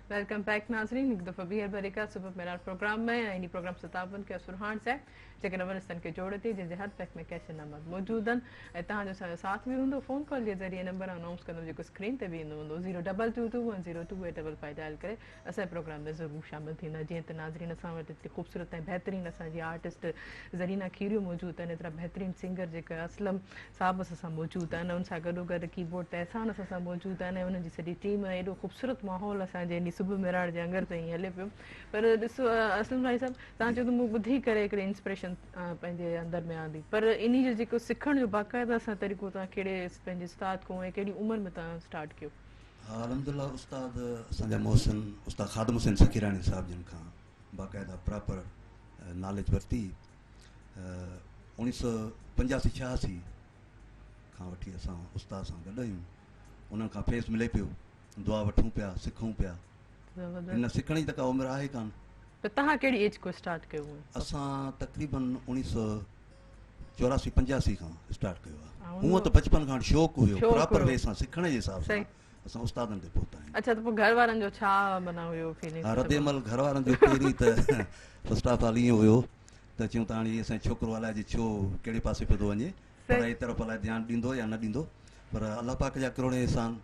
Welcome back नाज़रीन, एक दफ़ा ॿीहर वरी का सुबह मेरा प्रोग्राम में इन प्रोग्राम से ताबन के सुरहान से जेके अफगानिस्तान के जोड़े थी जंहिंजे हर पैक में कैश नंबर मौजूद आहिनि ऐं तव्हांजो असांजो साथ बि हूंदो फ़ोन कॉल जे ज़रिए नंबर अनाउंस कंदो जेको स्क्रीन ते बि ईंदो हूंदो 0222102855 डायल करे असांजे प्रोग्राम में ज़रूरु शामिल थींदा। जीअं त नाज़रीन असां वटि हिते ख़ूबसूरत ऐं बहितरीनु असांजी आर्टिस्ट ज़रीना खीरियो मौजूदु आहिनि, एतिरा बहितरीनु सिंगर जेके असलम साहब असां मौजूदु आहिनि, उन सां गॾोगॾु कीबोर्ड ते एहसान असां मौजूदु आहिनि ऐं उन्हनि जी सॼी टीम एॾो ख़ूबसूरत माहौल असांजे इन सुबुह मिराड़ जे अंगर ताईं हले पियो। पर ॾिसो असलम भाई साहब, तव्हां चयो त मूं ॿुधी करे हिकिड़ी इंस्पिरेशन पंहिंजे अंदरि में आंदी, पर इन जो जेको सिखण जो बाक़ाइदा सां तरीक़ो तव्हां कहिड़े पंहिंजे उस्ताद खां ऐं कहिड़ी उमिरि में तव्हां स्टार्ट कयो? हा अलहमदिल्ला उस्ताद असांजा मोहसिन उस्ताद ख़ादम हुसैन सखीरानी साहिब जिन खां बाक़ाइदा प्रॉपर नॉलेज वरिती 1985-86 खां वठी असां उस्ताद सां गॾु आहियूं। उन्हनि खां फेस मिले पियो, दुआ वठूं पिया, सिखूं पिया। हिन सिखण जी त का उमिरि आहे कान। त तव्हां कहिड़ी एज को स्टार्ट कयो? असां तक़रीबन 1984-85 खां स्टार्ट कयो आहे। हूअं त बचपन खां शौक़ु हुयो, प्रॉपर वे सां सिखण जे हिसाब सां असां उस्तादनि ते पहुता आहियूं। अच्छा, त पोइ घर वारनि जो छा माना हुयो फीलिंग? हा रदेमल घर वारनि जो पहिरीं त फर्स्ट ऑफ ऑल ईअं हुयो त चयूं त हाणे असांजो छोकिरो अलाए जे छो कहिड़े पासे पियो थो वञे, पढ़ाई तरफ़ अलाए ध्यानु ॾींदो या न ॾींदो, पर अलाह पाक जा करोड़ एहसान,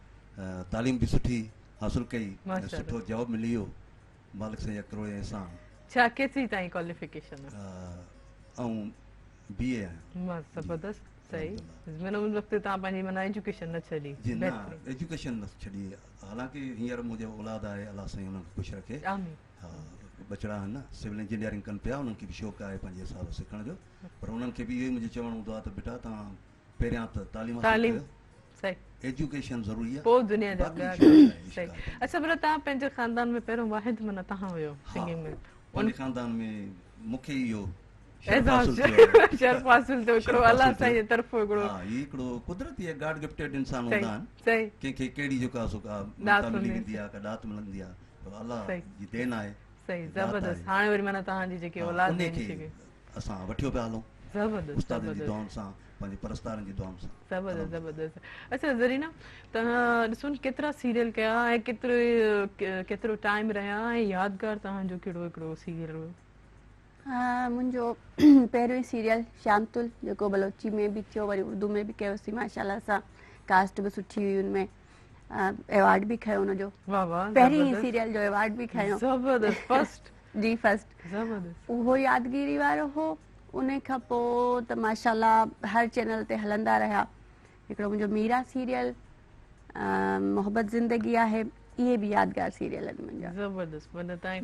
तालीम बि सुठी हासिलु कई, सुठो जॉब मिली वियो, मालिक साईं जा करोड़ एहसान। छा केतिरी ताईं क्वालिफिकेशन? ऐं BA आहियां। ज़बरदस्त, सही। माना उन वक़्तु तव्हां पंहिंजी माना एजुकेशन न छॾी? जी न, एजुकेशन न छॾी। हालांकि हींअर मुंहिंजो औलाद आहे, अलाह साईं हुननि खे ख़ुशि रखे। आमीन। हा बचड़ा आहिनि न, सिविल इंजीनियरिंग कनि पिया, उन्हनि खे बि शौक़ु आहे पंहिंजे हिसाब सां सिखण जो, पर उन्हनि खे बि इहो ई मुंहिंजो चवणु हूंदो आहे त बेटा तव्हां पहिरियां त तालीम हासिलु कयो, एजुकेशन ज़रूरी आहे, पोइ दुनिया जा ॿिया। सही। अच्छा, पर तव्हां पंहिंजे ख़ानदान में पहिरियों वाहिद माना तव्हां हुयो सिंगिंग में? उन ख़ानदान में मूंखे इहो शर्फ हासिल थियो हिकिड़ो अलाह साईं जी तरफ़ हिकिड़ो। हा ही हिकिड़ो कुदरती आहे, गॉड गिफ्टेड इंसान हूंदा आहिनि। सही। कंहिंखे कहिड़ी जेका ममता मिली वेंदी आहे, का दात मिलंदी आहे, पर अलाह जी देन आहे। सही, ज़बरदस्त। हाणे वरी माना तव्हांजी जेकी औलाद खे असां वठियो पिया हलूं, ज़बरदस्त उस्तादनि जी दुआउनि सां, पंहिंजे परस्तारनि जी दुआउनि सां। ज़बरदस्त ज़बरदस्त। अच्छा ज़रीना, तव्हां ॾिसो न केतिरा सीरियल कया ऐं केतिरो टाइम रहिया ऐं यादगार तव्हांजो कहिड़ो हिकिड़ो सीरियल हुयो? हा, मुंहिंजो पहिरियों सीरियल शांतुल, जेको बलोची में बि थियो, वरी उर्दू में बि कयोसीं, माशाल्लाह सां कास्ट बि सुठी हुई, हुनमें अवार्ड बि खयो हुनजो। पहिरीं सीरियल जो अवार्ड बि खयो। ज़बरदस्त, फर्स्ट। जी फर्स्ट। ज़बरदस्त। उहो यादगिरी वारो हो। उन खां पोइ त माशाल्लाह हर चैनल ते हलंदा रहिया। हिकिड़ो मुंहिंजो मीरा सीरियल, मोहब्बत ज़िंदगी आहे, इहे बि यादगार सीरियल आहिनि मुंहिंजा। ज़बरदस्त।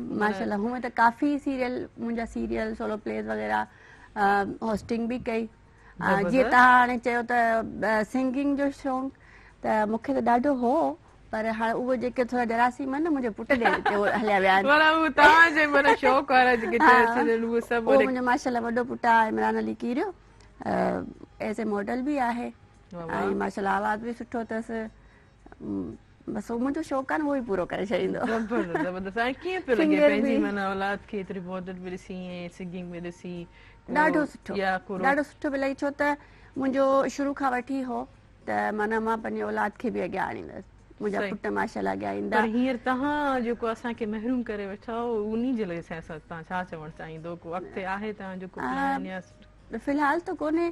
माशाल्लाह हूअं त काफ़ी सीरियल, मुंहिंजा सीरियल सोलो प्लेस वग़ैरह होस्टिंग बि कई। जीअं तव्हां हाणे चयो त सिंगिंग जो शौक़ु, त मूंखे त ॾाढो हो, पर हाणे उहे जेके थोरा जरासीम आहिनि न मुंहिंजे पुट ॾे हलिया विया आहिनि। मुंहिंजो माशाल्लाह वॾो पुटु आहे इमरान अली कीरियो, एज़ ए मॉडल बि आहे ऐं माशाल्लाह आवाज़ बि सुठो अथसि। बसि उहो मुंहिंजो शौक़ु आहे न, उहो ई पूरो करे छॾींदो। ॾाढो सुठो, ॾाढो सुठो पई लॻे, छो त मुंहिंजो शुरू खां वठी हो त माना मां पंहिंजे औलाद खे बि अॻियां आणींदसि, मुंहिंजा पुट माशाल्लाह अॻियां ईंदा। पर हींअर तव्हां जेको असांखे महरूम करे वेठा हो, उन जे लाइ तव्हां छा चवणु चाहींदो? को अॻिते आहे तव्हांजो प्लान या? फ़िलहाल त कोन्हे,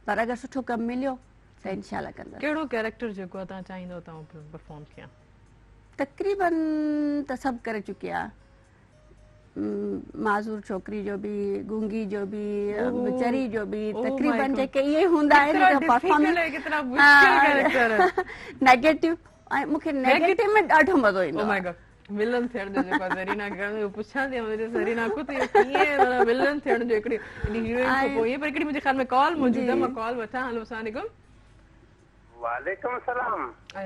पर अगरि सुठो कमु मिलियो त इंशाल्लाह कंदसि। कहिड़ो कैरेक्टर जेको आहे तव्हां चाहींदो तव्हां परफॉर्म कयां? तक़रीबन त सभु करे चुकी आहे, माज़ूर छोकिरी जो बि, गूंगी जो बि, बेचारी जो बि, तक़रीबन जेके इहे हूंदा आहिनि नेगेटिव, ऐं मूंखे नेगेटिव में ॾाढो मज़ो ईंदो आहे। विलन थियण जो जेको ज़रीना कयो, पुछां थी ज़रीना खुद कीअं विलन थियण जो हिकिड़ी हीरोइन खां पोइ ईअं, पर हिकिड़ी मुंहिंजे ख़्याल में कॉल मौजूदु आहे, मां कॉल वठां। हेलो, अस्सलाम वालेकुम। वालेकुम सलाम।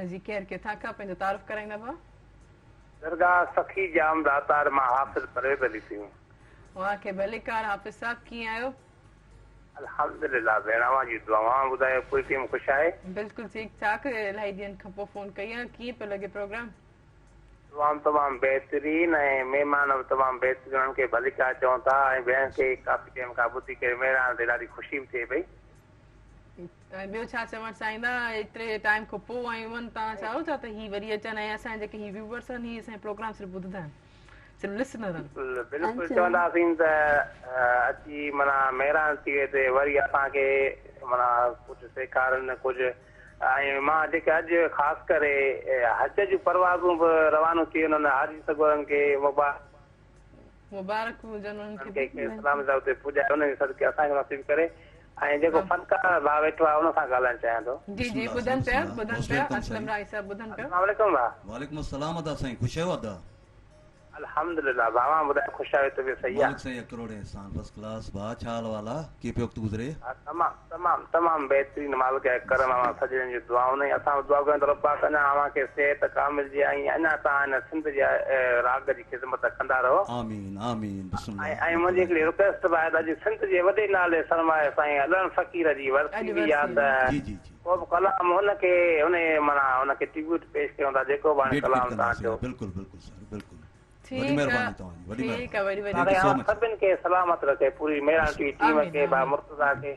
जी केर किथां खां पंहिंजो तारुफ़ कराईंदा भाउ? दरगाह सखी जाम दातार मां हाफ़िज़ परवेज़ अली थी। वहाँ के भलीकार हाफ़िज़ साहब कीअं आहियो? अल्हम्दुलिल्लाह भेण, जी दुआवां ॿुधायो, पूरी टीम ख़ुशि आहे? बिल्कुलु ठीकु ठाक। इलाही ॾींहंनि खां पोइ फ़ोन कई आहे, कीअं पियो लॻे प्रोग्राम? तमामु बहितरीन ऐं महिमान बि तमामु बहितरीन, उन्हनि खे भलीकार चवनि था ऐं भेण खे काफ़ी टाइम खां ॿुधी करे महिमान ते ॾाढी ख़ुशी बि थिए पई। ऐं ॿियो छा चवणु चाहींदा एतिरे टाइम खां पोइ आयूं आहिनि तव्हां चाहियो था त ही वरी अचनि ऐं असांजा जेके ही व्यूवर्स आहिनि ही असांजे प्रोग्राम सिर्फ़ु ॿुधंदा आहिनि सिर्फ़ु लिसनर आहिनि बिल्कुलु चवंदासीं त अची माना महिरबानी थी वई ते वरी असांखे माना कुझु सेखारनि कुझु ऐं मां जेके अॼु ख़ासि करे हज जूं परवाज़ूं बि रवानो थी वञनि हाजी सगोरनि खे मुबारक हुजनि उन्हनि खे इस्लाम जा हुते पुॼाए उन सदके असांखे नसीब करे ऐं जेको फनकार भाउ वेठो आहे उन सां ॻाल्हाइणु चाहियां थो जी जी ॿुधनि पिया असलम राय साहिब ॿुधनि पिया अस्सलाम वालेकुम भाउ वालेकुम अस्सलाम अदा साईं ख़ुशि आहियो अदा अल्हम्दुलिल्लाह भाउ ॿुधायो ख़ुशि आहियो त बि सही आहे मालिक साईं करोड़ एहसान फर्स्ट क्लास भाउ छा हाल वाला की पियो वक़्तु गुज़रे तमामु बहितरीन मालिक जे करम सां सॼणनि जी दुआऊं न असां दुआ कयूं त रब्बा अञा अव्हांखे सिहत कामिल जी ऐं अञा तव्हां हिन सिंध जे राग जी ख़िदमत कंदा रहो आमीन आमीन बिस्मिल्लाह ऐं मुंहिंजी हिकिड़ी रिक्वेस्ट बि आहे त अॼु सिंध जे वॾे नाले सरमाए साईं अलन फ़कीर जी वरसी बि आहे त जी जी जी को बि कलाम हुनखे माना हुनखे ट्रिब्यूट पेश कयूं था जेको बि हाणे कलाम तव्हां चओ बिल्कुलु बिल्कुलु सर बिल्कुलु ठीक वॾी महिरबानी तव्हांजी वॾी ठीक है वरी वरी Thank you so much. सभिनि खे सलामत रखे पूरी मेहरान टीम खे भाउ मुर्तज़ा खे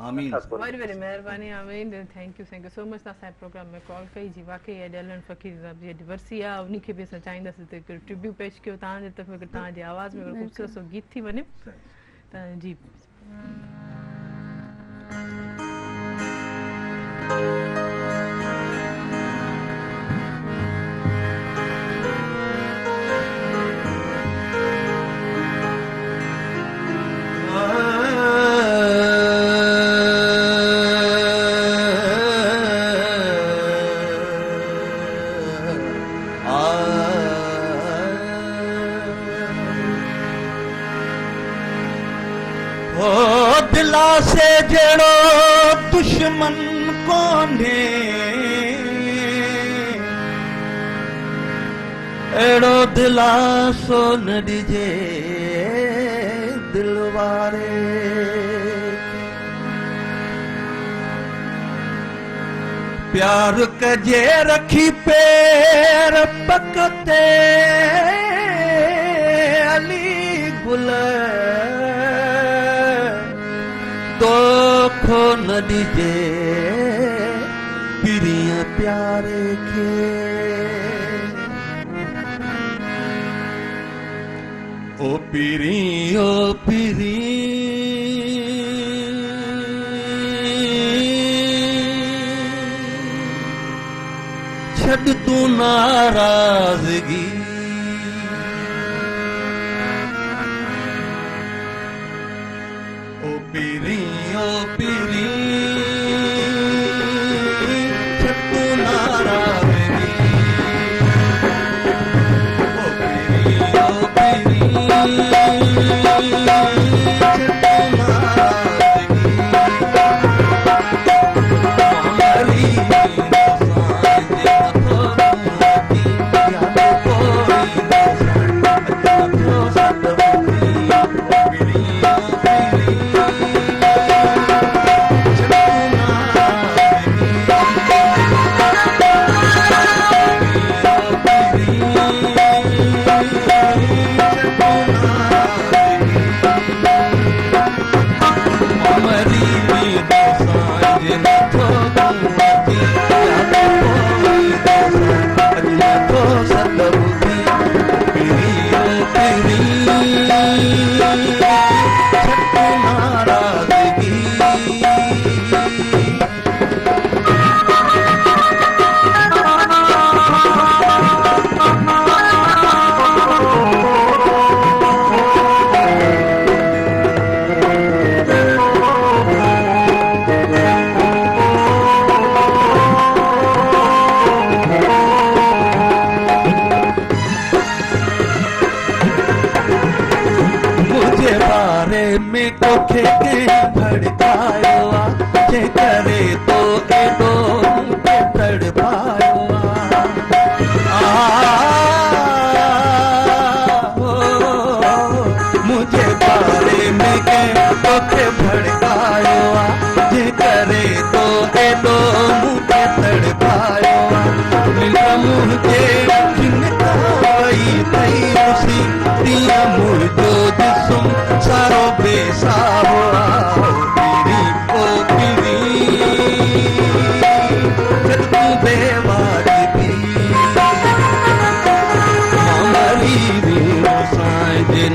आमीन वरी वरी महिरबानी आमीन थैंक यू सो मच तव्हां असांजे प्रोग्राम में कॉल कई जी वाकई अॼु अलन फ़कीर साहिब जी वरसी आहे उन खे बि असां चाहींदासीं त हिकिड़ो ट्रिब्यूट पेश कयो तव्हांजे तरफ़ तव्हांजी आवाज़ में ख़ूबसूरत सो गीत थी वञे त जी से जड़ो दुश्मन कोने एड़ो दिलासो न डिजे दिलवारे प्यार कजे रखी पैर पकते अली गुल दोखो न डिजे पिरिया प्यारे के ओ पिरी छड़ तू नाराजगी ओ पिरी छड़ तू नाराजगी ओ पिरी में कोखे के भड़कायो जे करे तो एडो के तड़पायो मुझे बारे में के कोखे भड़कायो जे करे तो एडो मुझे तड़पायो मुझे जिनका वही थई उसी दिया मुझो जिस्म सारो बेसावा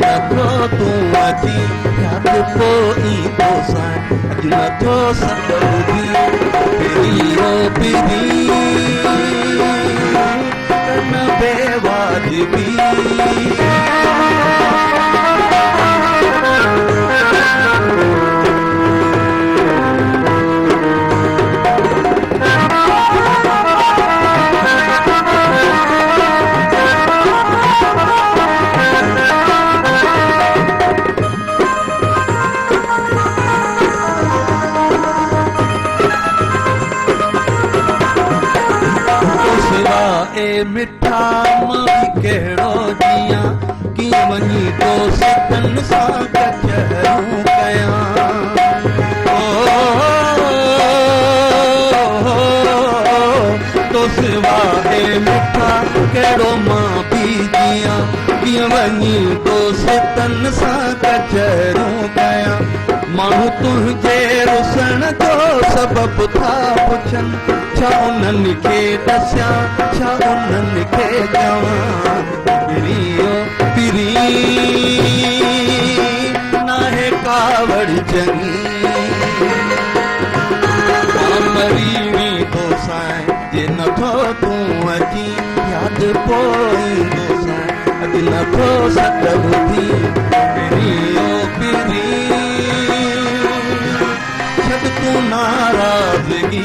नथो तूं अची याद पोइ तो सां अॼु नथो सत ॿुधी पिरी ओ पिरी कन बेवाजिबी मिठा मां कहिड़ो जियां कीअं वञी दोस्तनि सां कचहरूं कयां तो सिवाए मिठा कहिड़ो मां बि जियां कीअं वञी दोस्तनि सां कचहरूं कयां माण्हू तुंहिंजे रुसण जो सबबु था पुछनि छा उन्हनि खे ॾसियां छा उन्हनि खे चवां पिरी ओ पिरी नाहे कावड़ चङी मरी वेंदो साईं जे नथो तूं अची यादि पोईंदो साईं अॼु नथो सत ॿुधी पिरी ओ पिरी छॾ तूं नाराज़गी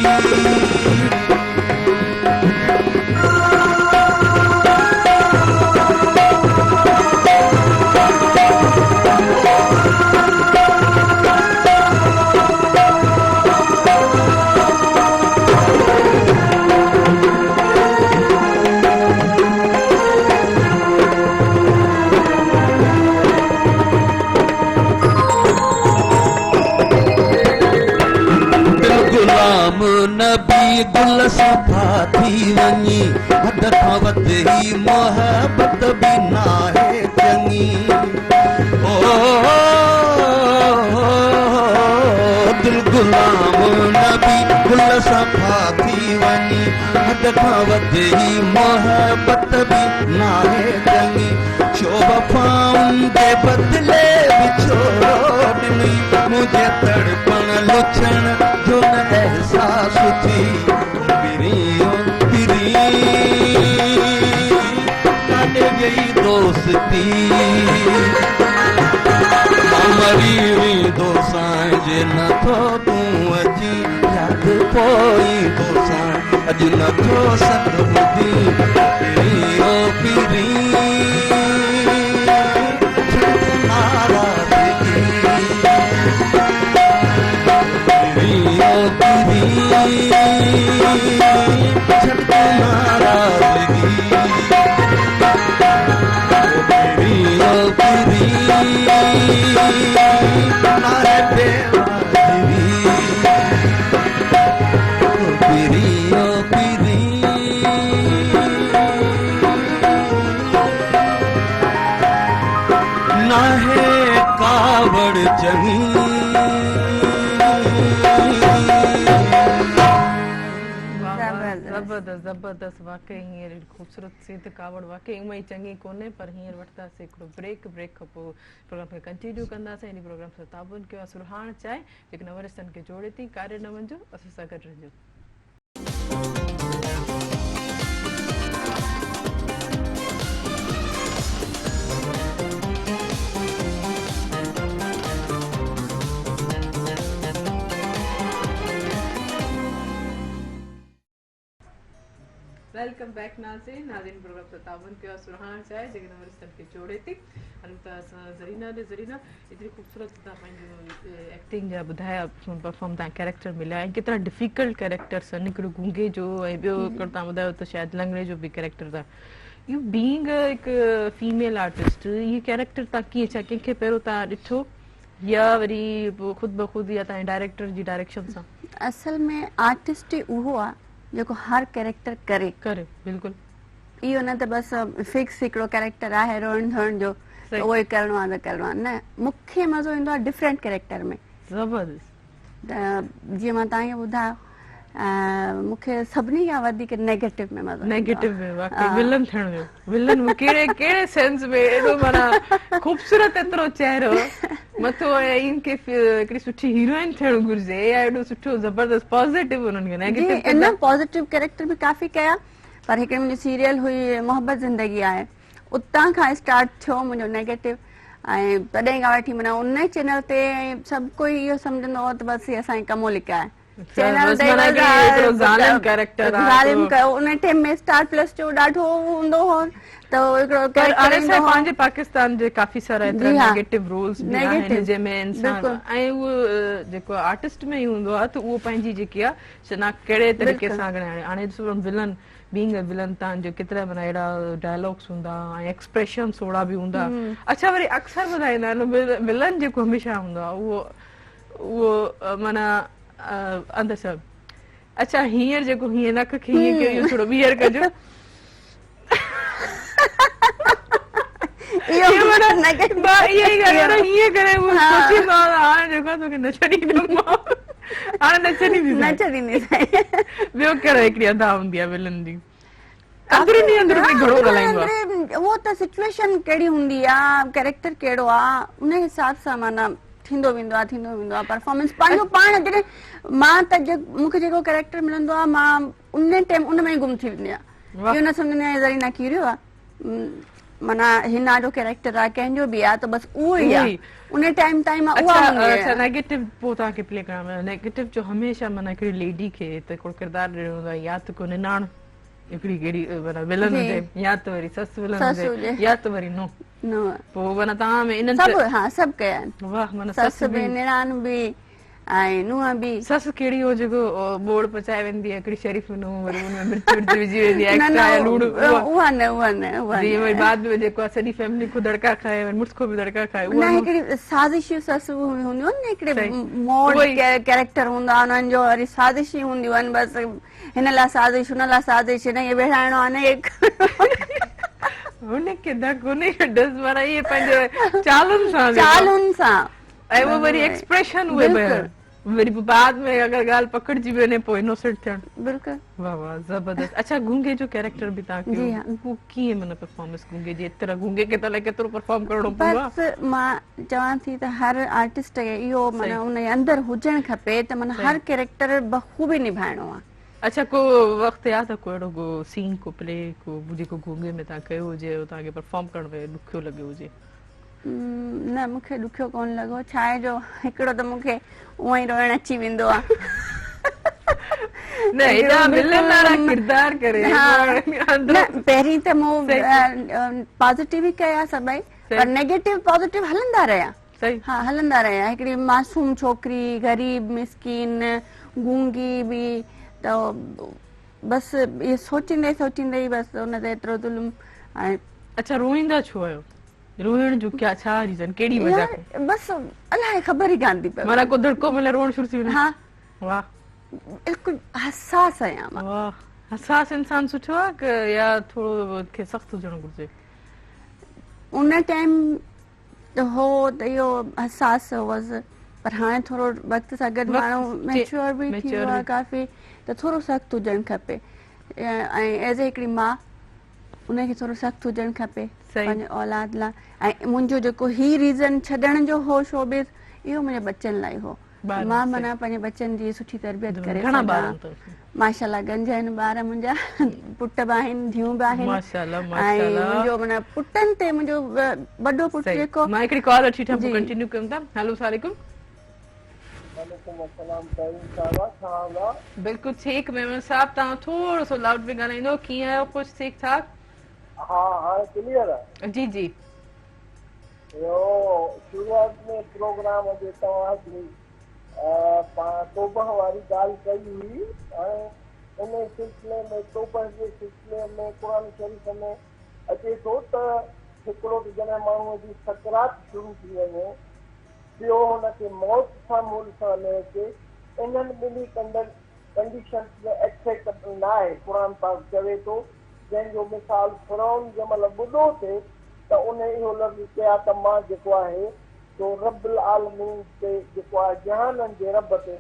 नबी गुल सफ़ा थी वञी हद खां वधि ही मोहबत बि नाहे चङी दिल गुलाम नबी गुल सफ़ा थी वञी हद खां वधि ही मोहबत बि नाहे चङी छो वफ़ाउनि जे बदिले विछोड़ो ॾिनी मुंहिंजे तड़पण लुछण जो न एहसास थी पिरी ओ पिरी काॾे वई दोस्ती मरी वेंदो साईं जे नथो तूं अची यादि पोईंदो साईं अॼु नथो सत ॿुधी पिरी ओ पिरी जबरदस्त वाकई हींअर ख़ूबसूरत सिंध कावड़ वाकई उहा ई चङी कोन्हे पर हींअर वठंदासीं हिकिड़ो ब्रेक खां पोइ प्रोग्राम खे कंटिन्यू कंदासीं इन प्रोग्राम सां ताबुन कयो आहे सुरहाण चाहे जेके नवरस्तनि खे जोड़े थी कार्य न वञिजो असां सां गॾु रहिजो वेलकम बैक नाज़रीन प्रोग्राम सां ताबुन कयो आहे सुरहाण चाहे जेके नवरस्तनि खे जोड़े थी हलूं था असां ज़रीना एतिरी ख़ूबसूरत तव्हां पंहिंजो एक्टिंग जा ॿुधाया परफॉर्म तव्हां कैरेक्टर मिलिया ऐं केतिरा डिफिकल्ट कैरेक्टर्स आहिनि हिकिड़ो गूंगे जो ऐं ॿियो हिकिड़ो तव्हां ॿुधायो त शायदि लंगड़े जो बि कैरेक्टर था यू बीइंग हिकु फीमेल आर्टिस्ट इहे कैरेक्टर तव्हां कीअं छा कंहिंखे पहिरियों तव्हां ॾिठो या वरी ख़ुदि ब ख़ुदि या तव्हांजे डायरेक्टर जी डायरेक्शन सां असल में आर्टिस्ट ई उहो आहे जेको हर कैरेक्टर करे बिल्कुलु इहो न त बसि फिक्स हिकिड़ो कैरेक्टर आहे रोइण धोइण जो उहो ई करिणो आहे त करिणो आहे न मूंखे मज़ो ईंदो आहे डिफरेंट कैरेक्टर में ज़बरदस्त त जीअं मां तव्हांखे ॿुधायो मूंखे सभिनी खां वधीक नेगेटिव में मज़ो नेगेटिव में वाकई विलन थियण जो विलन में कहिड़े सेंस में एॾो माना ख़ूबसूरत एतिरो चहिरो मथो इनखे हिकिड़ी सुठी हीरोइन थियणु घुरिजे या एॾो सुठो ज़बरदस्त पॉज़िटिव उन्हनि खे नेगेटिव इन पॉज़िटिव कैरेक्टर बि काफ़ी कया पर हिकिड़ी मुंहिंजी सीरियल हुई मोहब्बत ज़िंदगी आहे उतां खां स्टार्ट थियो मुंहिंजो नेगेटिव ऐं तॾहिं खां वठी माना उन चैनल ते सभु कोई इहो सम्झंदो हो त बसि हीअ असांजी कमोलिका आहे चैनल ते उन टाइम में स्टार प्लस जो ॾाढो हूंदो हो त पाकिस्तान जे काफ़ी सारा नेगेटिव रोल्स बि आहिनि जंहिंमें इंसान ऐं उहो जेको आर्टिस्ट में ई हूंदो आहे त उहो पंहिंजी जेकी आहे शिनाख्त कहिड़े तरीक़े सां हाणे ॾिसो विलन बीइंग अ विलन तव्हांजो केतिरा माना अहिड़ा डायलॉग्स हूंदा ऐं एक्सप्रेशन्स ओड़ा बि हूंदा अच्छा वरी अक्सर ॿुधाईंदा आहिनि विलन जेको हमेशह हूंदो आहे उहो माना अंदरि सभु अच्छा हींअर जेको हीअं नक खे हीअं कयो थोरो ॿीहर कजो ॿियो कहिड़ो हिकिड़ी अदा हूंदी आहे विलन जी उहो त सिचुएशन कहिड़ी हूंदी आहे कैरेक्टर कहिड़ो आहे उन हिसाब सां माना थींदो वेंदो आहे परफॉर्मेंस पंहिंजो पाण जॾहिं मां त मूंखे जेको कैरेक्टर मिलंदो आहे मां उन टाइम उन में ई गुम थी वेंदी आहियां इहो न सम्झंदी आहियां ज़रीना कीरियो आहे माना हिना जो कैरेक्टर आहे कंहिंजो बि आहे त बसि उहो ई आहे उन टाइम ताईं मां अच्छा नेगेटिव पोइ तव्हांखे प्ले करणु नेगेटिव जो हमेशह माना हिकिड़ी लेडी खे त हिकिड़ो किरदारु ॾियणो हूंदो आहे या त को निणान हिकिड़ी कहिड़ी माना विलन हुजे या त वरी ससु विलन हुजे या त वरी नो पोइ माना तव्हां में इन्हनि सभु कया आहिनि वाह माना ससु बि निणान बि ऐं नुंहुं बि ससु कहिड़ी हो जेको बोड़ पचाए वेंदी आहे हिकिड़ी शरीफ़ नुंहुं वरी हुन में मिर्च विझी वेंदी आहे एक्स्ट्रा लूण उहा न वरी बाद में जेको आहे सॼी फैमिली को दड़का खाए वरी मुड़ुस को बि दड़का खाए न हिकिड़ी साज़िशी ससु हूंदियूं आहिनि हिकिड़े मोड़ कैरेक्टर हूंदा उन्हनि जो वरी साज़िशी हूंदियूं आहिनि बसि हिन लाइ साज़िश हुन लाइ साज़िश न इहे विढ़ाइणो आहे न हुनखे धक हुनखे डस माना इहे पंहिंजे चालुनि सां ऐं उहो वरी एक्सप्रेशन उहे वरी बाद में अगरि ॻाल्हि पकड़जी वञे पोइ इनोसेंट थियणु बिल्कुलु वाह वाह ज़बरदस्त अच्छा गूंगे जो कैरेक्टर बि तव्हां कयो उहो कीअं माना परफॉर्मेंस गूंगे जी एतिरा गूंगे खे त केतिरो परफॉर्म करणो पवंदो आहे मां चवां थी त हर आर्टिस्ट खे इहो माना उन जे अंदरि हुजणु खपे त माना हर कैरेक्टर बख़ूबी निभाइणो आहे अच्छा को वक़्तु यादि आहे को अहिड़ो को सीन को प्ले को जेको गूंगे में तव्हां कयो हुजे तव्हांखे परफॉर्म करण में ॾुखियो लॻियो हुजे न मूंखे ॾुखियो कोन लॻो छा आहे जो हिकिड़ो त मूंखे उहो ई रोइण अची वेंदो आहे पहिरीं त मूं पॉज़िटिव ई कया सभई पर नेगेटिव पॉज़िटिव हलंदा रहिया हा हलंदा रहिया हिकिड़ी मासूम छोकिरी ग़रीब मिसकीन गूंगी बि त बसि इहे सोचींदे सोचींदे ई बसि हुन ते एतिरो ज़ुल्म ऐं अच्छा रोईंदा छो आहियो रोइण जो क्या छा रीज़न कहिड़ी वजह बसि अलाए ख़बर ई कान थी पए माना को धड़को मिले रोइण शुरू थी वञे हा वाह बिल्कुलु हसास आहियां मां वाह हसास इंसान सुठो आहे कि या थोरो खे सख़्तु हुजणु घुरिजे उन टाइम त हो त इहो हसास हुअसि पर हाणे थोरो वक़्त सां गॾु माण्हू मैच्योर बि थी वियो आहे काफ़ी त थोरो सख़्तु हुजणु खपे ऐं एज़ ए हिकिड़ी माउ उनखे थोरो सख़्तु हुजणु खपे पंहिंजे औलाद लाइ ऐं मुंहिंजो जेको ही रीज़न छॾण जो हो शोबिस इहो मुंहिंजे बच्चनि लाइ हो मां माना पंहिंजे बच्चनि जी सुठी तरबियत करे माशाल्लाह गंज आहिनि ॿार मुंहिंजा पुट बि आहिनि धीअरूं बि आहिनि ऐं मुंहिंजो माना पुटनि ते मुंहिंजो वॾो पुटु जेको मां हिकिड़ी कॉल अची कंटिन्यू कयूं था हेलो अस्सलाम वालेकुम बिल्कुलु ठीकु मेमन साहब तव्हां थोरो सो लाउड में ॻाल्हाईंदो कीअं आहियो कुझु ठीकु ठाक हाँ हाँ क्लियर है जी जी यो शुरुआत में प्रोग्राम जे तव्हां हिकिड़ी तोबह वारी ॻाल्हि कई हुई ऐं उन सिलसिले में तोबह जे सिलसिले में क़ुरान शरीफ़ में अचे थो त हिकिड़ो त जॾहिं माण्हूअ जी सकरात शुरू थी वञे ॿियो हुनखे मौत सां मुंहुं सां न अचे इन्हनि ॿिन्ही कंडीशन्स में एक्सेप्ट न आहे क़ुरान पाक चवे थो जंहिंजो मिसाल फ़िरौन जंहिं महिल ॿुॾो थिए त उन इहो लफ़्ज़ कया त मां जेको आहे सो रब्बुल आलमीन ते जेको आहे जहाननि जे रब ते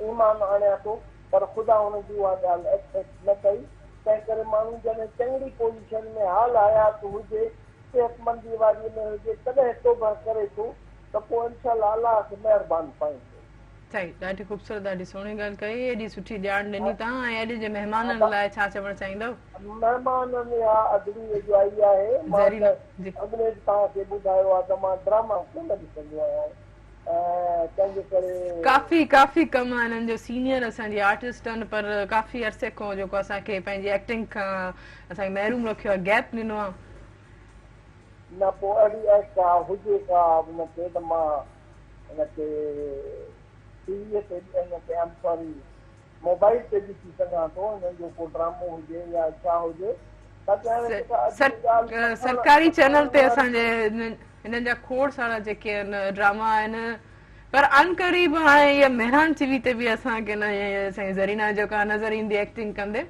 ईमान आणियां थो पर ख़ुदा हुनजी उहा ॻाल्हि एक्सेप्ट न कई। तंहिं करे माण्हू जॾहिं चङी पोज़ीशन में हाल हयात हुजे, सिहतमंदी वारीअ में हुजे, तॾहिं तौबा करे थो त पोइ इंशाअल्लाह अलाह खे महिरबानी पाईंदो। सही, ॾाढी ख़ूबसूरत, ॾाढी सुहिणी ॻाल्हि कई, एॾी सुठी ॼाण ॾिनी तव्हां। ऐं अॼु जे महिमाननि लाइ छा चवणु चाहींदव? महिमाननि या अदबी जो आई आहे, मां अॻिले तव्हांखे ॿुधायो आहे त मां ड्रामा कोन ॾिसंदो आहियां। तंहिंजे करे काफ़ी कम आहे हिननि जो, सीनियर असांजी आर्टिस्ट आहिनि, पर काफ़ी अरसे खां जेको असांखे पंहिंजी एक्टिंग खां असांखे महिरूम रखियो आहे, गैप ॾिनो आहे। न पोइ अहिड़ी का हुजे का हुनखे त मां हिनखे टीवीअ ते हिनखे सॉरी मोबाइल ते ॾिसी सघां थो, हिननि जो को ड्रामो हुजे या छा हुजे। सरकारी चैनल ते असांजे हिननि जा खोड़ सारा जेके आहिनि ड्रामा आहिनि, पर अनकरीब हाणे इहा मेहरान टीवी ते बि असांखे असांजी ज़रीना जेका नज़र ईंदी एक्टिंग कंदे।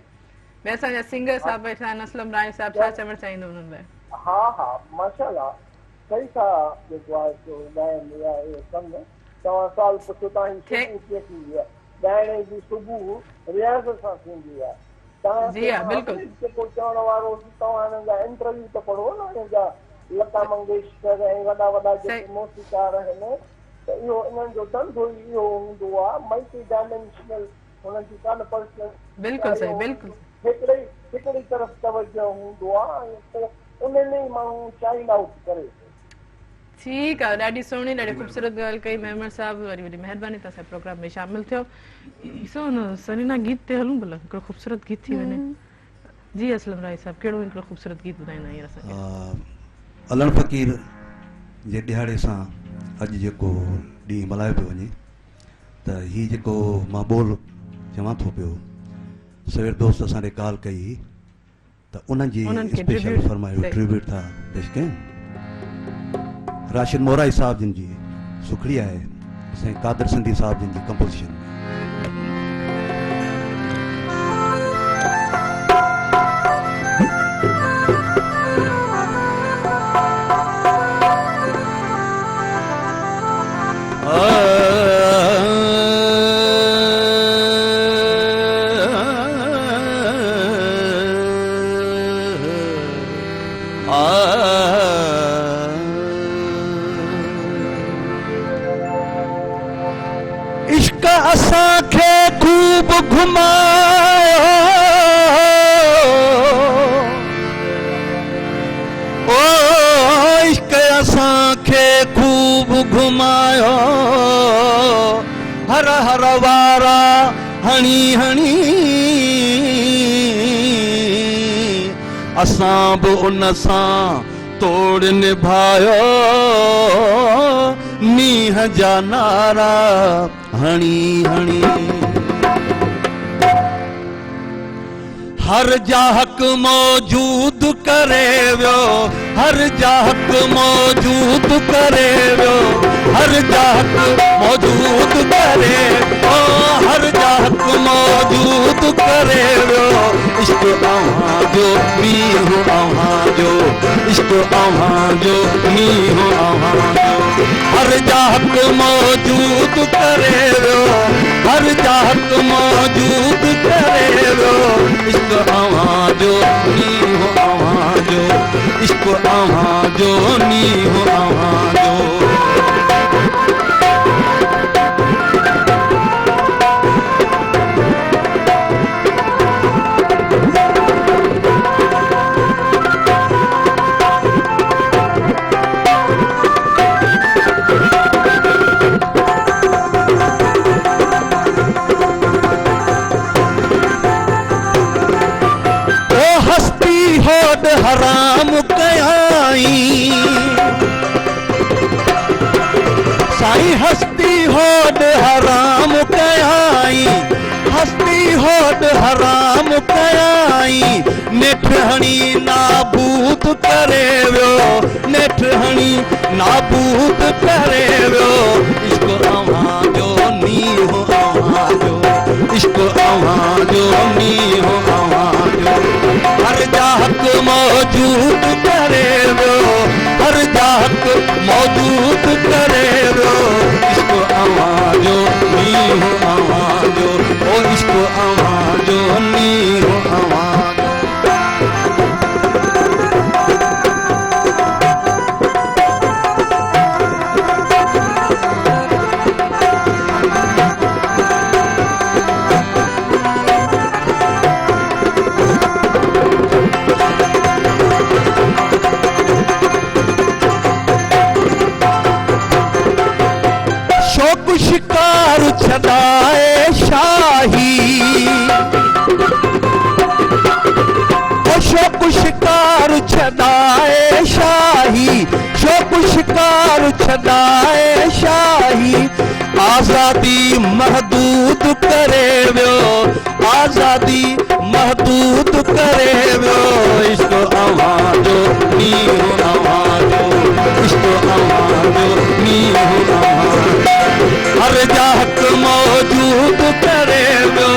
ॿिया असांजा सिंगर साहिब वेठा आहिनि, असलम राय साहिब, छा चवणु चाहींदो हुननि लाइ? हा माशाअल्लाह सही था जेको आहे ॻाइनि या इहे कनि। तव्हां साल पुछो तव्हांजी कीअं थींदी आहे, ॻाइण जी सुबुह रियाज़ सां थींदी आहे। जेको चवण वारो तव्हां हिननि जा इंटरव्यू त पढ़ो न, हिननि जा लता मंगेशकर ऐं वॾा वॾा जेके मौसीकार आहिनि, त इहो इन्हनि जो धंधो ई इहो हूंदो आहे, मल्टी डायमेंशनल हुननि जी कान पर्सनल हिकिड़ी तरफ़ तवजो हूंदो आहे, ऐं पोइ उन में ई माण्हू चाइल्ड आउट करे। ठीकु आहे, ॾाढी सुहिणी, ॾाढी ख़ूबसूरत ॻाल्हि कई मेमण साहिबु, वॾी वॾी महिरबानी तव्हां असांजे प्रोग्राम में शामिल थियो। ॾिसो न सरीना गीत ते हलूं भला, हिकिड़ो ख़ूबसूरत गीत थी वञे। जी असलम राय साहिबु, कहिड़ो हिकिड़ो ख़ूबसूरत गीत ॿुधाईंदा हींअर असांखे? अलन फ़कीर जे ॾिहाड़े सां अॼु जेको ॾींहुं मल्हायो पियो वञे, त हीउ जेको मां ॿोल चवां थो पियो, सवेर दोस्त असां ॾे कॉल कई त उन्हनि जी स्पेशल फरमायो ट्रिब्यूट था पेश कयूं। राशिद मोराई साहब जिन जी सुखड़ी आहे, साईं कादर सिंधी साहब जिन जी कंपोजिशन में। इश्क असांखे खूब घुमायो, ओ इश्क असांखे खूब घुमायो, हर हर वारा हणी हणी असां बि उन सां तोड़ निभायो, मींहं जा नारा हणी हणी। हर जा हक़ मौजूद करे वियो, हर जा हक़ मौजूद करे वियो, हर जा हक़ मौजूद करे, ओ हर जा हक़ मौजूद करे वियो। इश्क अव्हां जो मींहुं अव्हां जो, इश्क अव्हां जो मींहुं अव्हां जो, हर जा हक़ मौजूद करे वियो, हर जा हक़ मौजूद करे वियो। इश्क अव्हां जो मींहुं अव्हां जो, इश्क अव्हां जो मींहुं अव्हां जो। हराम कयाई साईं, हस्ती होड हराम कयाई, हस्ती होड हराम कयाई। नेठ हणी नाबूद करे वियो, नेठ हणी नाबूद करे वियो। इश्क अव्हां जो मींहुं अव्हां जो, इश्क अव्हां जो मींहुं अव्हां जो, हर जा हक़ मौजूद करे वियो, हर जा हक़ मौजूद करे वियो। इश्क अव्हां जो मींहुं अव्हां जो, ओ इश्क छॾाए शाही शौक़ शिकार छॾाए शाही शौक़ शिकार छॾाए शाही आज़ादी महदूद करे वियो आज़ादी महदूद करे वियो इश्क अव्हांजो नींहुं अव्हांजो इश्क अव्हांजो नींहुं अव्हांजो हर जा हक़ मौजूद करे वियो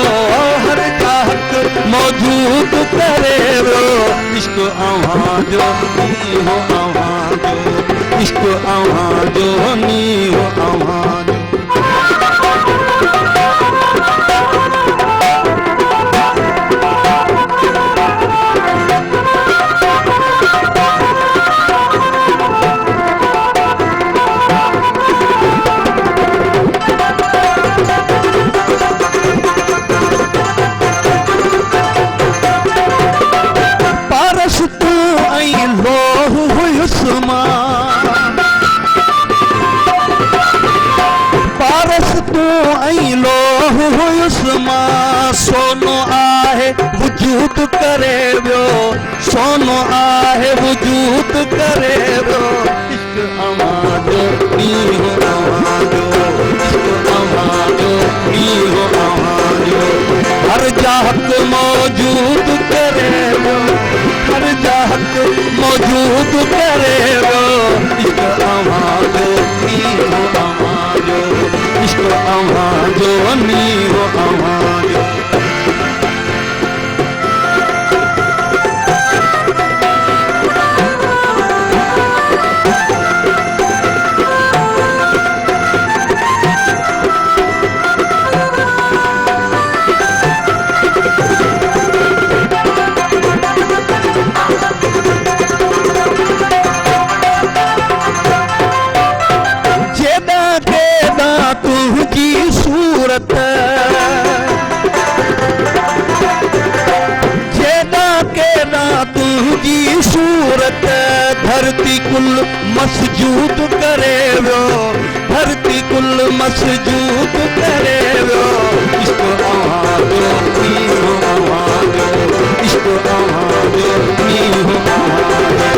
हर जा हक़ मौजूद करे वियो इश्क अव्हांजो नींहुं अव्हांजो इश्क अव्हांजो नींहुं अव्हांजो पारस तू ऐं लोह हुयुसि मां पारस तू ऐं लोह हुयुसि मां सोनो आहे वजूद करे वियो सोनो आहे वजूद करे वियो इश्क अव्हांजो नींहुं अव्हांजो इश्क अव्हांजो नींहुं अव्हांजो हर जा हक़ मौजूद करे वियो हर जा हक़ मौजूद करे वियो इश्क अव्हांजो नींहुं अव्हांजो इश्क अव्हांजो नींहुं अव्हांजो तुझी सूरत जेदा केदा तुझी सूरत धरती कुल मसजूद करे वियो धरती कुल मसजूद करे वियो इश्क अव्हांजो नींहुं अव्हांजो इश्क अव्हांजो नींहुं अव्हांजो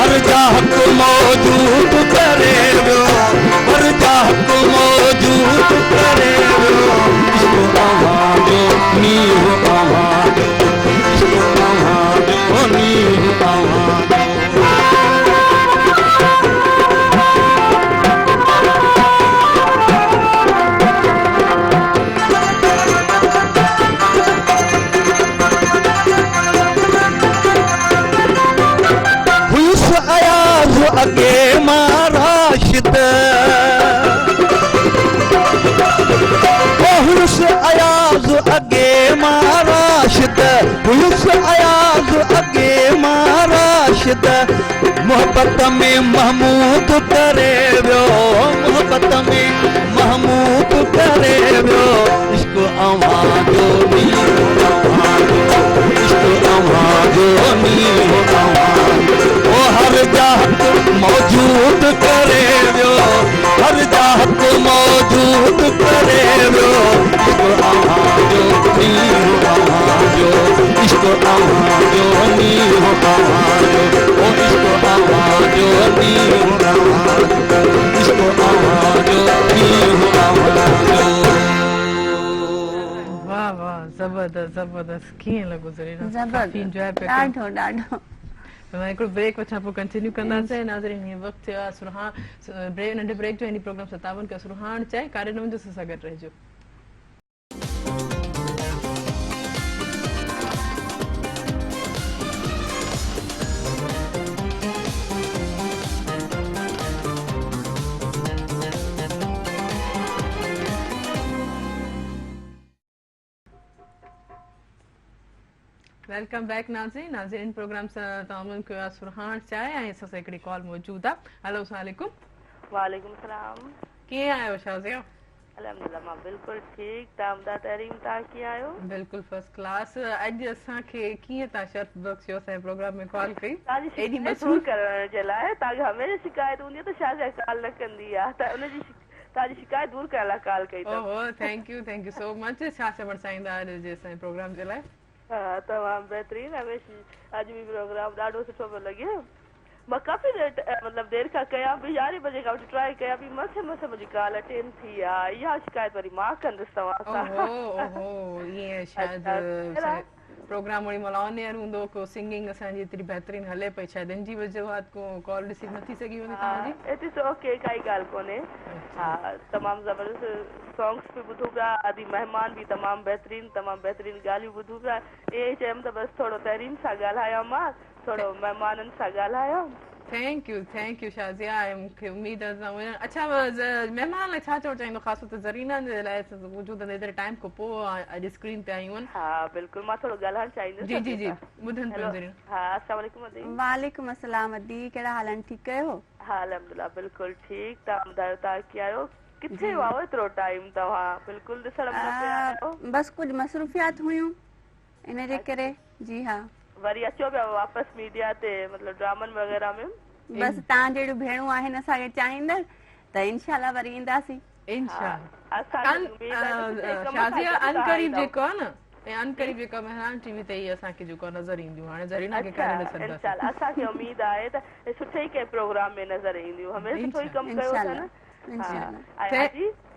हर जा हक़ मौजूद करे वियो हर जा हक़ मौजूद करे वियो इश्क अव्हांजो नींहुं अव्हांजो इश्क अव्हांजो नींहुं अव्हांजो हुयुसि अयाज़ अॻे मां राशिद हुयुसि अयाज़ अॻे मां राशिद हुयुसि अयाज़ अॻे मां राशिद मोहब्बत में महमूद करे वियो मोहब्बत में महमूद करे वियो इश्क अव्हांजो नींहुं अव्हांजो इश्क अव्हांजो नींहुं अव्हांजो ओ हर जा हक़ मौजूद करे वियो हर जा हक़ मौजूद करे वियो इश्क अव्हांजो नींहुं अव्हांजो इश्क अव्हांजो नींहुं अव्हांजो ओ इश्क अव्हांजो नींहुं अव्हांजो इश्क अव्हांजो नींहुं अव्हांजो वाह वाह जबरदस्त जबरदस्त कीअं लॻो ज़रीना काफ़ी एंजॉय ज़बरदस्त पिया ॾाढो ॾाढो मां हिकिड़ो ब्रेक वठां पोइ कंटिन्यू कंदासीं नाज़रीन हीअं वक़्तु थियो आहे सुरहान नंढे ब्रेक जो हिन प्रोग्राम 57 का सुरहान चाहे कार्यक्रम जो सां गॾु रहिजो वेलकम बैक नाज़रीन प्रोग्राम सां तमामु कयो आहे सुरहान चाहे ऐं असां सां हिकिड़ी कॉल मौजूदु आहे हेलो अस्सलाम वालेकुम वालेकुम सलाम कीअं आहियो शाज़िया अल्हम्दुलिल्लाह मां बिल्कुलु ठीकु तव्हां ॿुधायो तहरीम तव्हां कीअं आहियो बिल्कुलु फर्स्ट क्लास अॼु असांखे कीअं तव्हां शर्फ बख़्शियो असांजे प्रोग्राम में कॉल कई तव्हांजी एॾी शिकायत मसरूफ़ दूर करण जे लाइ तव्हांखे हमेशह शिकायत हूंदी आहे त शायदि कॉल न कंदी आहे त उनजी तव्हांजी शिकायत दूर करण लाइ कॉल कई अथव। ओहो थैंक यू सो मच छा चवणु चाहींदा अॼु जे असांजे प्रोग्राम जे लाइ? हा तमामु बहितरीन हमेश अॼु बि प्रोग्राम ॾाढो सुठो पियो लॻे। मां काफ़ी मतिलबु देरि खां कयां पई 11 बजे खां वठी ट्राई कयां पई मथे मुंहिंजी कॉल अटेंड थी आहे। इहा शिकायत वरी मां कंदसि तव्हां सां। ओहो ईअं शायदि प्रोग्राम वरी महिल ऑन एयर हूंदो को सिंगिंग असांजी एतिरी बहितरीन हले पई शायदि इन जी वजह को कॉल रिसीव नथी सघी वञे तव्हांजी। इट इज़ ओके काई ॻाल्हि कोन्हे। हा तमामु ज़बरदस्त सॉन्ग्स बि ॿुधूं पिया आदि महिमान बि तमामु बहितरीन ॻाल्हियूं ॿुधूं पिया। ईअं ई चयमि त बसि थोरो तहरीन सां ॻाल्हायां मां थोरो महिमाननि सां ॻाल्हायां। थैंक यू शाज़िया मूंखे उमेद आहे। अच्छा महिमान लाइ छा चवणु चाहींदो ख़ासि तौर ते ज़रीना जे लाइ वजूद एतिरे टाइम खां पोइ अॼु स्क्रीन ते आयूं आहिनि? हा बिल्कुलु मां थोरो ॻाल्हाइणु चाहींदसि। जी ॿुधनि पियो। हा अस्सलाम वालेकुम अदी। वालेकुम अस्सलाम अदी, कहिड़ा हाल आहिनि? ठीकु आहियो? हा अल्हम्दुलिल्लाह बिल्कुलु ठीकु। तव्हां ॿुधायो तव्हां कीअं आहियो? किथे हुआ एतिरो टाइम तव्हां? बिल्कुलु ॾिसण में न पिया आहियो। बस कुछ मसरूफियात हुयूं इन जे करे। जी हाँ वरी अचो पिया वापसि मीडिया ते मतलब ड्रामनि वग़ैरह में? बस तव्हां जहिड़ियूं भेणूं आहिनि असांखे चाहींदड़ त इंशाल्लाह वरी ईंदासीं। शाज़िया अनकरीब जेको आहे न अनकरीब जेको मेहरान टीवी ते ई असांखे जेको नज़र ईंदियूं हाणे ज़रीना खे करे ॾिसंदासीं। असांखे उमेद आहे त सुठे ई कंहिं प्रोग्राम में नज़र ईंदियूं। हमेशह सुठो ई कमु कयो था न।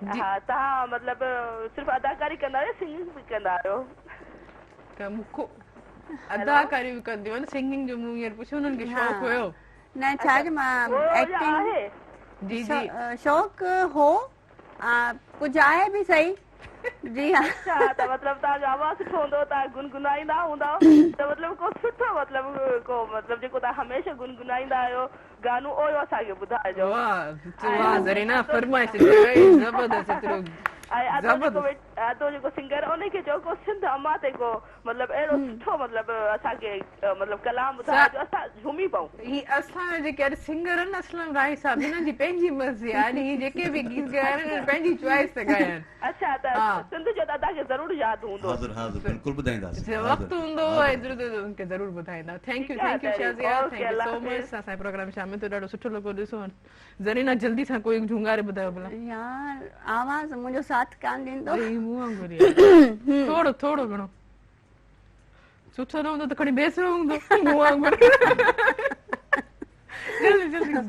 हा तव्हां मतलब सिर्फ़ु अदाकारी कंदा आहियो सिंगिंग बि कंदा आहियो? अदाकारी बि कंदियूं आहिनि सिंगिंग जो मूं हींअर पुछियो उन्हनि खे शौक़ु हुयो? न छा जो मां एक्टिंग जी शौक़ु हो कुझु आहे बि सही। जी हाँ अच्छा त मतलब तव्हांजो आवाज़ सुठो हूंदो तव्हां गुनगुनाईंदा हूंदा त मतलब को सुठो मतलब जेको तव्हां हमेशह गुनगुनाईंदा आहियो गानो उहो असांखे ॿुधाइजो। वाह ज़रीना फरमाइश ज़बरदस्त अदो जेको सिंगर उनखे चओ को सिंध अमा ते को मतलब अहिड़ो सुठो मतलब असांखे मतलब कलाम ॿुधाइजो असां झूमी पऊं। ही असां जेके सिंगर आहिनि असलम राय साहब हिननि जी पंहिंजी मर्ज़ी आहे ही जेके बि गीत ॻाइनि पंहिंजी चॉइस ते ॻाइनि। अच्छा त सिंध जो त तव्हांखे ज़रूरु यादि हूंदो। हाज़िर बिल्कुलु ॿुधाईंदासीं। वक़्तु हूंदो उनखे ज़रूरु ॿुधाईंदा। Thank U Shazia thank you so much असांजे प्रोग्राम शामिल थियो ॾाढो सुठो लॻो। ॾिसो ज़रीना जल्दी सां कोई झुंगारे ॿुधायो भला। यार आवाज़ मुंहिंजो साथ कान ॾींदो। थोरो थोरो घणो सुठो न हूंदो त खणी बेसरो हूंदो।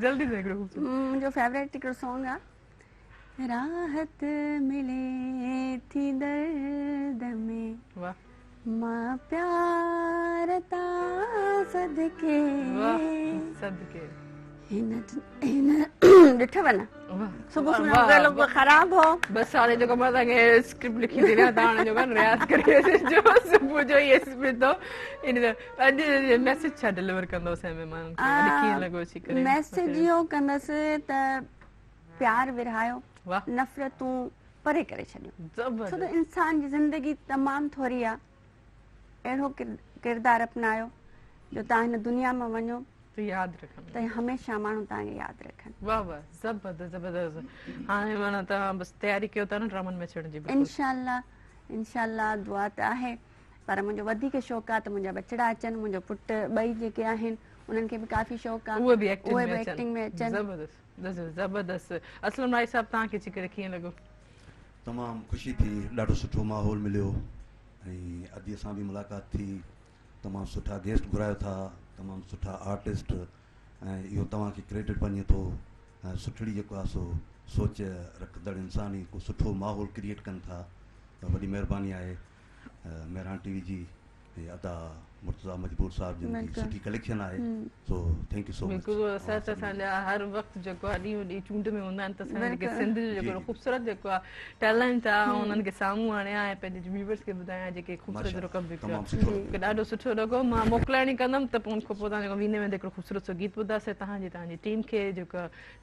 जल्दी मुंहिंजो फेवरेट हिकिड़ो सॉन्ग आहे राहत मिले थी दर्द में मां प्यार ता सदके ॾिठव न सुबुह सुबुह ख़राब हो बस हाणे जेको मां तव्हांखे स्क्रिप्ट लिखी थी ॾियां तव्हां जेको रियाज़ करे सुबुह जो ई ॿुधो इन अॼु मैसेज छा डिलीवर कंदो असांजे महिमाननि खे कीअं लॻो अची करे? मैसेज इहो कंदसि त प्यार विरहायो नफ़रतूं परे करे छॾियो छो त इंसान जी ज़िंदगी तमामु थोरी आहे। अहिड़ो किरदारु अपनायो जो तव्हां हिन दुनिया में वञो यादि रखनि त हमेशह माण्हू तव्हांखे यादि रखनि। वाह वाह ज़बरदस्त। हाणे माना तव्हां बसि तयारी कयो था न ड्रामनि में अचण जी? इंशाल्लाह दुआ त आहे पर मुंहिंजो वधीक शौक़ु आहे त मुंहिंजा बचड़ा अचनि। मुंहिंजो पुटु ॿई जेके आहिनि उन्हनि खे बि काफ़ी शौक़ु आहे उहे बि एक्टिंग में अचनि। ज़बरदस्त। असलम राय साहब तव्हांखे अची करे कीअं लॻो? तमामु ख़ुशी थी ॾाढो सुठो माहौल मिलियो ऐं अॼु असां बि मुलाक़ात थी। तमामु सुठा गेस्ट घुरायो था तमामु सुठा आर्टिस्ट ऐं इहो तव्हांखे क्रेडिट वञे थो ऐं सुठड़ी जेको आहे सो सोच रखंदड़ इंसान ई को सुठो माहौल क्रिएट कनि था त वॾी महिरबानी आहे मेहरान टीवी जी अदा मुर्तज़ा मजबूर साहब जिन जी सुठी कलेक्शन आहे so thank you so much. बिल्कुलु सच असांजा हर वक़्तु जेको आहे ॾींहों ॾींहुं चूंड में हूंदा आहिनि त असांजे जेके सिंध जो जेको ख़ूबसूरत जेको आहे टैलेंट आहे उन्हनि खे साम्हूं आणिया ऐं पंहिंजे व्यूवर्स खे ॿुधायां जेके ख़ूबसूरत जो कमु बि कयो ॾाढो सुठो लॻो। मां मोकिलाइणी कंदमि त पोइ खां पोइ तव्हां जेको वीने वेंदे हिकिड़ो ख़ूबसूरत सो गीत ॿुधासीं तव्हांजी टीम खे जेको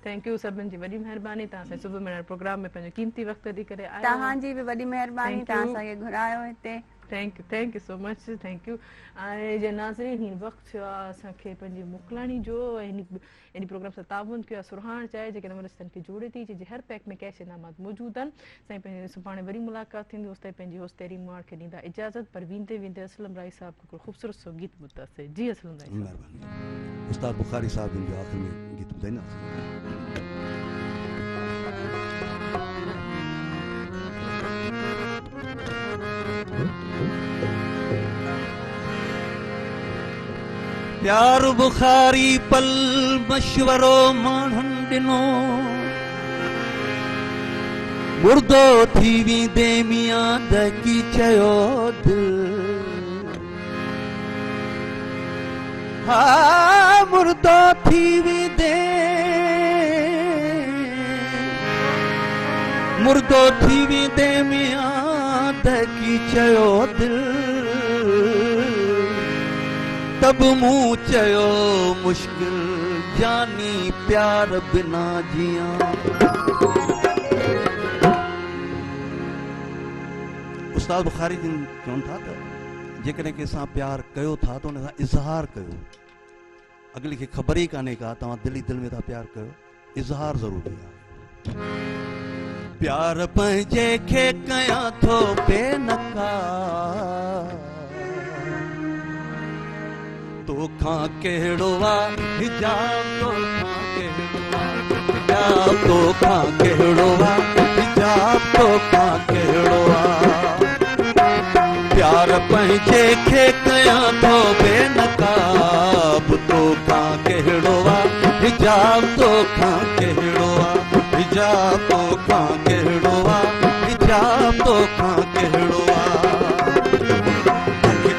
थैंक यू सभिनि जी वॾी महिरबानी। तव्हां असांजे सुबुह में प्रोग्राम में पंहिंजो क़ीमती वक़्तु ॾेई करे आयो। तव्हांजी बि वॾी महिरबानी तव्हां असांखे घुरायो हिते। Thank you so much thank U. ऐं जे नाज़रीन हींअर वक़्तु थियो आहे असांखे पंहिंजी मोकिलाइणी जो इन प्रोग्राम सां ताउन कयो आहे सुरहाण चाहे जेके नमूने खे जोड़े थी जंहिंजे हर पैक में कैश इनामात मौजूदु आहिनि। साईं पंहिंजे सुभाणे वरी मुलाक़ात थींदी होसि ताईं पंहिंजी होस्ट तहरीन मार खे ॾींदा इजाज़त पर वेंदे वेंदे असलम राय साहब हिकिड़ो ख़ूबसूरत सो गीत ॿुधंदासीं। जी असलम राय महिरबानी। उस्ताद बुखारी साहब जिन जो आख़िर में गीत ॿुधाईंदासीं। प्यार बुखारी पल मशवरो माण्हुनि ॾिनो मुर्दो थी वेंदे मियां दकी चयो दिल हा मुर्दो थी वेंदे मुर्दो थी वेंदे मियां दकी चयो दिल तब मूं चयो मुश्किल जानी प्यार बिना जियां उस्ताद बुखारी जिन चवनि था त जेकॾहिं कंहिंसां प्यार कयो था त उन सां इज़हार कयो अगली खे ख़बर ई कान्हे का तव्हां दिल में था प्यार कयो इज़हार ज़रूरी आहे प्यार पंहिंजे खे कयां थो बेनकार तोखां कहिड़ो आहे हिजाब तोखां कहिड़ो आहे हिजाब तोखां कहिड़ो आहे प्यार पंहिंजे खे कयां थो बेनकाब तोखां कहिड़ो आहे हिजाब तोखां कहिड़ो आहे हिजाब तोखां कहिड़ो आहे हिजाब तोखां कहिड़ो आहे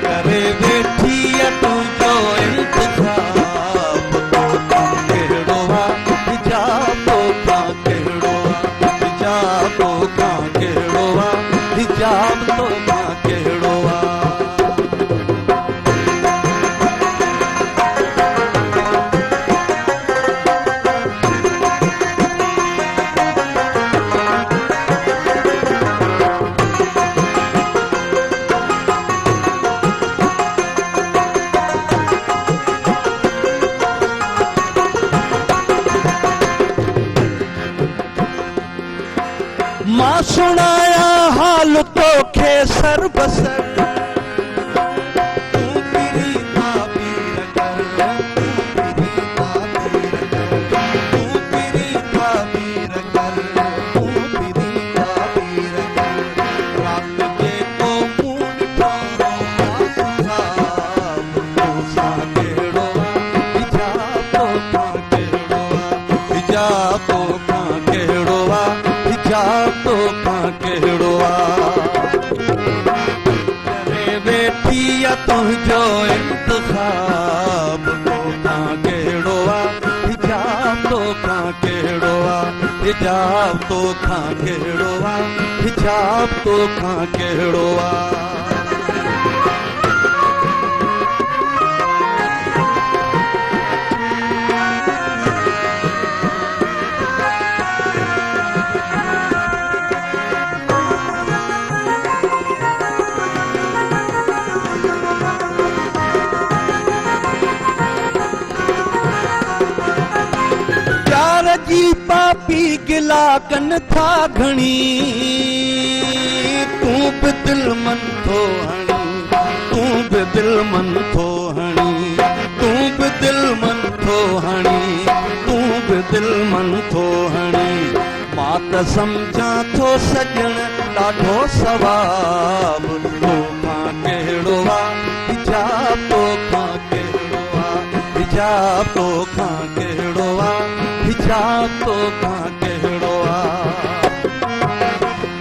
करे वेठी तुंहिंजो इंतज़ाब तोखां कहिड़ो आहे हिजाब तोखां कहिड़ो आहे हिजाब तोखां कहिड़ो आहे हिजाब तोखां कहिड़ो आहे मां सुनाया हाल तोखे सर बसर तूं फिरी ताबीर कर तूं फिरी ताबीर कर तूं फिरी ताबीर कर रात जेको मूं ॾिठो तोसां कहिड़ो आहे हिजाब तोखां कहिड़ो आहे हिजाब तोखां कहिड़ो आहे हिजाब तोखां कहिड़ो आहे करे वेठी तुंहिंजो इंतख़ाब तोखां कहिड़ो आहे हिजाब तोखां कहिड़ो आहे हिजाब तोखां कहिड़ो आहे हिजाब तोखां कहिड़ो आहे जी पापी गिला कन था घणी तूं बि दिल मन थो हणी तूं बि दिल मन थो हणी तूं बि दिल मन थो हणी तूं बि दिल मन थो हणी मां त सम्झां थो सॼण ॾाढो सवाब तोखां कहिड़ो आहे हिजाब तोखां कहिड़ो आहे हिजाब तोखां कहिड़ो आहे हिजाब तोखां कहिड़ो आहे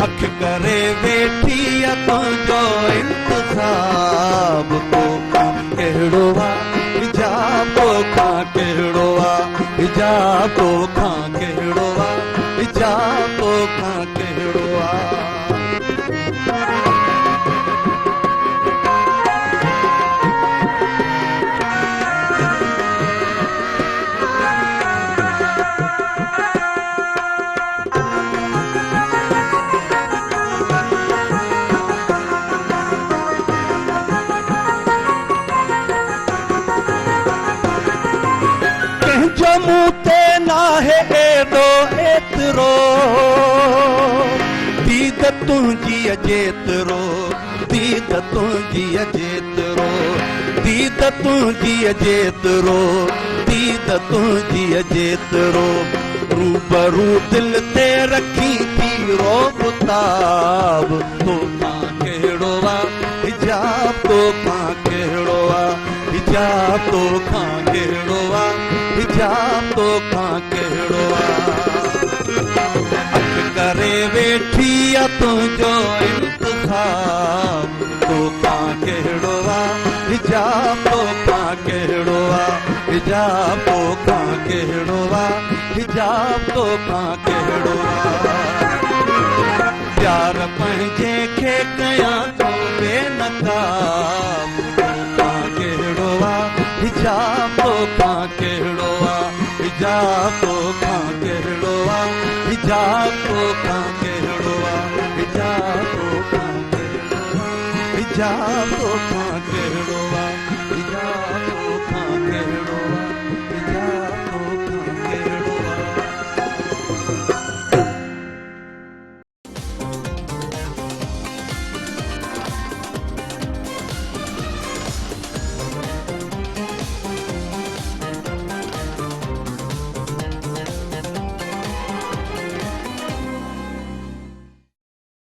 अख करे वेठी तुंहिंजो इंतज़ाब तोखां कहिड़ो आहे हिजाब तोखां कहिड़ो आहे हिजाब तोखां कहिड़ो आहे हिजाब तोखां कहिड़ो आहे मूं ते नाहे एॾो एतिरो दीद तुंहिंजी जेतिरो दीद तुंहिंजी जेतिरो दीद तुंहिंजी जेतिरो दीद तुंहिंजी जेतिरो रूबरू दिल ते रखी थी रोबताब तोखां कहिड़ो आहे हिजाब तोखां कहिड़ो आहे हिजाब तो खां कहिड़ो आहे हिजाब तो खां कहिड़ो आहे अख करे वेठी आहे तुंहिंजो इंतज़ाम तो खां कहिड़ो आहे हिजाब तो खां कहिड़ो आहे हिजाब तो खां कहिड़ो आहे हिजाब तो खां कहिड़ो आहे प्यार पंहिंजे खे कयां थो बेनकाब तो खां कहिड़ो आहे हिजाब तो खां कहिड़ो आहे हिजाब तो खां कहिड़ो आहे हिजाब तो खां कहिड़ो आहे हिजाब तो खां कहिड़ो आहे हिजाब तो खां कहिड़ो आहे